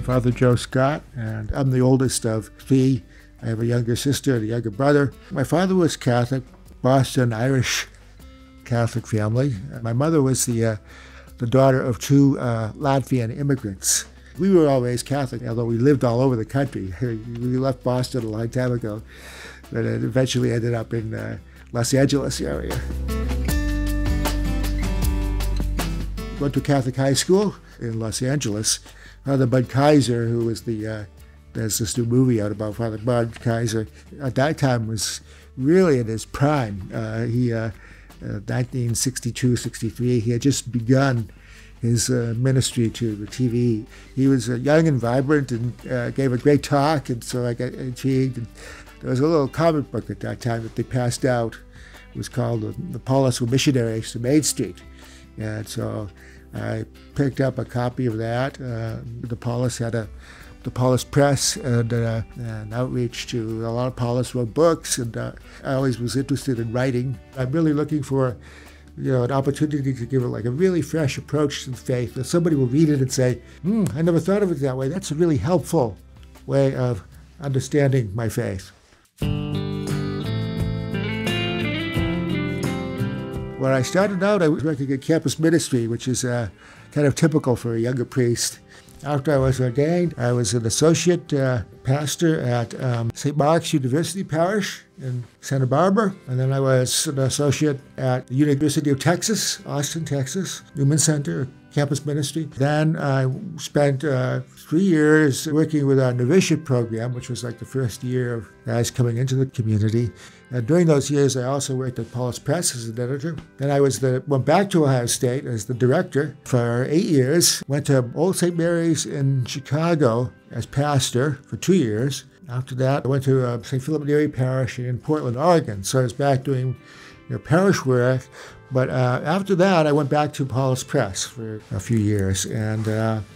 Father Joe Scott, and I'm the oldest of three. I have a younger sister and a younger brother. My father was Catholic, Boston Irish Catholic family. My mother was the daughter of two Latvian immigrants. We were always Catholic, although we lived all over the country. We left Boston a long time ago, but it eventually ended up in Los Angeles area. Went to Catholic high school in Los Angeles. Father Bud Kaiser, who was there's this new movie out about Father Bud Kaiser, at that time was really in his prime. 1962, 63, he had just begun his ministry to the TV. He was young and vibrant and gave a great talk, and so I got intrigued. And there was a little comic book at that time that they passed out. It was called The Paulist Missionary to Main Street. And so I picked up a copy of that. The Paulist had the Paulist Press and outreach to a lot of Paulists, wrote books, and I always was interested in writing. I'm really looking for an opportunity to give it like a really fresh approach to the faith. That somebody will read it and say, I never thought of it that way. That's a really helpful way of understanding my faith. When I started out, I was working at campus ministry, which is kind of typical for a younger priest. After I was ordained, I was an associate pastor at St. Mark's University Parish in Santa Barbara, and then I was an associate at the University of Texas, Austin, Texas, Newman Center, campus ministry. Then I spent 3 years working with our novitiate program, which was like the first year of guys coming into the community. And during those years, I also worked at Paulist Press as an editor. Then I went back to Ohio State as the director for 8 years. Went to Old St. Mary's in Chicago as pastor for 2 years. After that, I went to St. Philip Neri Parish in Portland, Oregon. So I was back doing parish work. But after that, I went back to Paulist Press for a few years. And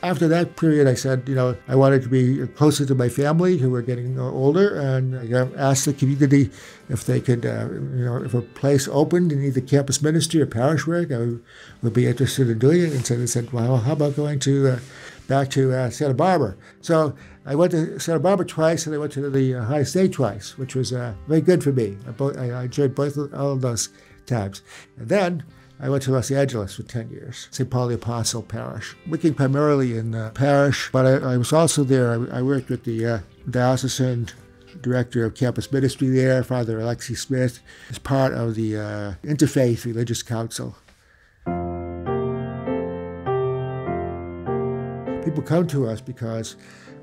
after that period, I said, I wanted to be closer to my family who were getting older. And I asked the community if they could, if a place opened in either campus ministry or parish work, I would be interested in doing it. And so they said, well, how about going back to Santa Barbara? So I went to Santa Barbara twice, and I went to the Ohio State twice, which was very good for me. I enjoyed all of those times. And then I went to Los Angeles for 10 years, St. Paul the Apostle Parish, working primarily in parish, but I was also there. I worked with the diocesan director of campus ministry there, Father Alexi Smith, as part of the Interfaith Religious Council. People come to us because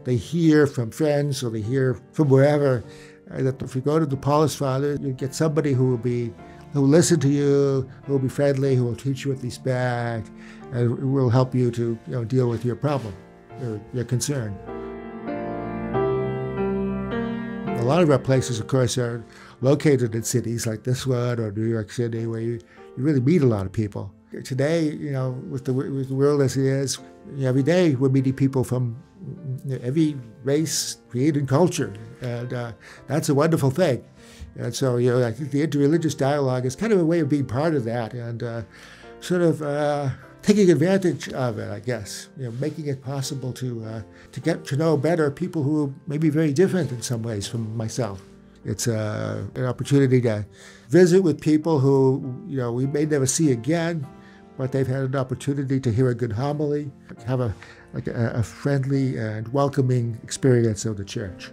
they hear from friends or they hear from wherever that if you go to the Paulist Father, you get somebody who will listen to you, who will be friendly, who will treat you with respect, and will help you to deal with your problem, your concern. A lot of our places, of course, are located in cities like this one or New York City, where you really meet a lot of people. Today, with the world as it is, every day we're meeting people from every race, creed, and culture, and that's a wonderful thing. And so, I think the interreligious dialogue is kind of a way of being part of that and sort of taking advantage of it, I guess. Making it possible to get to know better people who may be very different in some ways from myself. It's an opportunity to visit with people who, we may never see again, but they've had an opportunity to hear a good homily, have a friendly and welcoming experience of the church.